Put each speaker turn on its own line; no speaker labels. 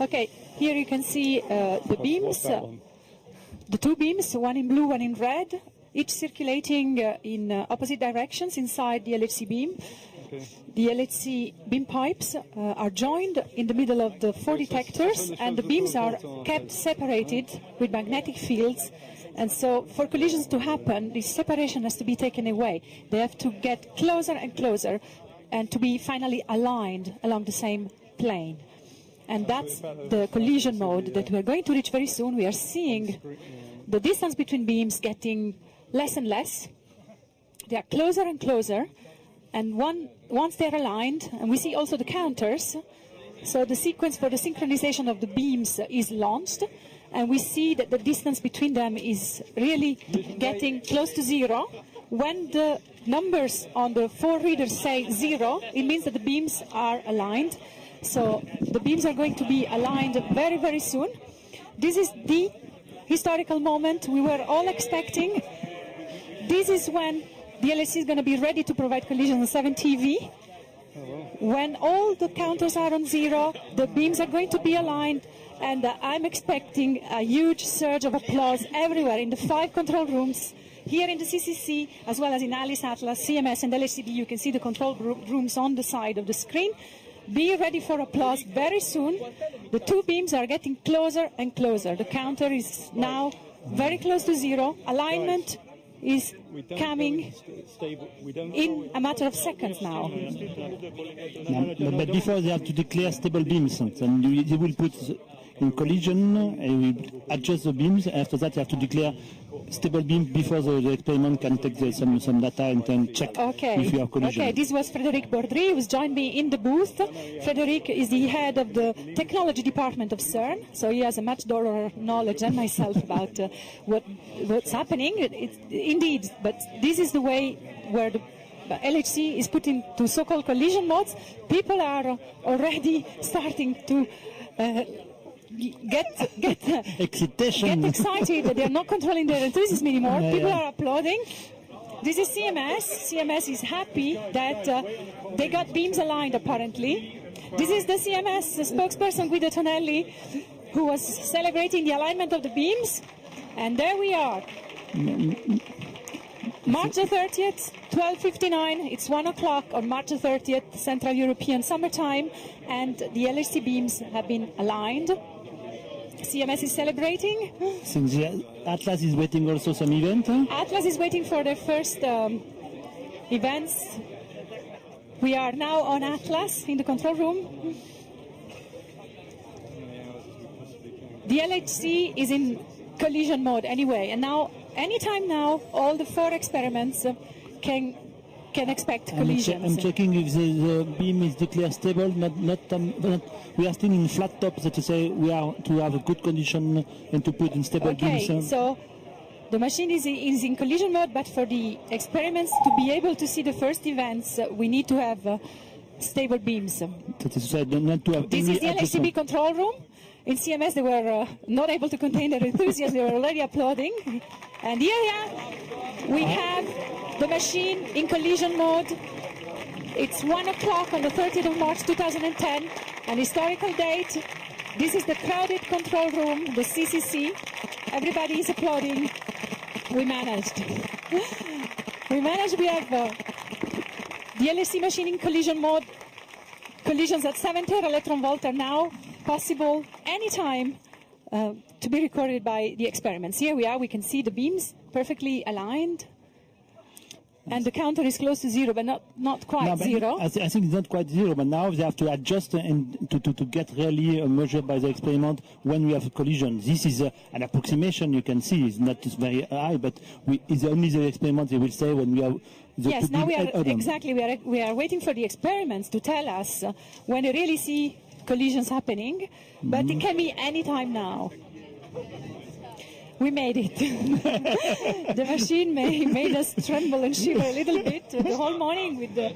Okay, here you can see the beams, the two beams, one in blue, one in red, each circulating in opposite directions inside the LHC beam. Okay. The LHC beam pipes are joined in the middle of the four detectors, and the beams are kept separated with magnetic fields. And so for collisions to happen, this separation has to be taken away. They have to get closer and closer and to be finally aligned along the same plane. And that's the collision mode that we're going to reach very soon. We are seeing the distance between beams getting less and less. They are closer and closer. And once they're aligned, and we see also the counters, so the sequence for the synchronization of the beams is launched, and we see that the distance between them is really getting close to zero. When the numbers on the four readers say zero, it means that the beams are aligned. So the beams are going to be aligned very, very soon. This is the historical moment we were all expecting. This is when the LHC is going to be ready to provide collision on 7 TV. When all the counters are on zero, the beams are going to be aligned, and I'm expecting a huge surge of applause everywhere in the 5 control rooms, here in the CCC, as well as in Alice, Atlas, CMS, and LHCb. You can see the control rooms on the side of the screen. Be ready for applause very soon. The two beams are getting closer and closer. The counter is now very close to zero. Alignment is coming in a matter of seconds now.
But before they have to declare stable beams, and they will put in collision, and we adjust the beams. After that, you have to declare stable beam before the experiment can take some data and then check if you have collision.
Okay, this was Frédéric Baudry, who's joined me in the booth. Frédéric is the head of the technology department of CERN, so he has a much broader knowledge than myself about what's happening. Indeed, but this is the way where the LHC is put into so-called collision modes. People are already starting to get excited that they're not controlling their enthusiasm anymore. People are applauding. This is CMS. CMS is happy that they got beams aligned, apparently. This is the CMS spokesperson, Guido Tonelli, who was celebrating the alignment of the beams. And there we are. March the 30th, 12:59. It's 1 o'clock on March the 30th, Central European summertime, and the LHC beams have been aligned. CMS is celebrating.
Since Atlas is waiting also some event?
Atlas is waiting for their first events. We are now on Atlas in the control room. The LHC is in collision mode anyway, and now, anytime now, all the 4 experiments can expect collisions.
I'm checking if the beam is declared stable. We are still in flat top, that to say we are to have a good condition and to put in stable beams.
Okay, so the machine is in collision mode, but for the experiments to be able to see the first events, we need to have stable beams.
That is to not to have
this is the LHCb control room. In CMS, they were not able to contain their enthusiasm. They were already applauding. And here we have the machine in collision mode. It's 1 o'clock on the 30th of March 2010, an historical date. This is the crowded control room, the CCC. Everybody is applauding. We managed. We managed. We have the LHC machine in collision mode. Collisions at 7 tera-electron-volt are now possible anytime to be recorded by the experiments. Here we are, we can see the beams perfectly aligned, and the counter is close to zero, but not quite zero.
I think it's not quite zero, but now they have to adjust and to get really measured by the experiment when we have a collision. This is an approximation, you can see. It's not very high, but it's only the experiment they will say when we have the
yes, now we are exactly, we are waiting for the experiments to tell us when they really see collisions happening, but it can be any time now. We made it. The machine made us tremble and shiver a little bit the whole morning with the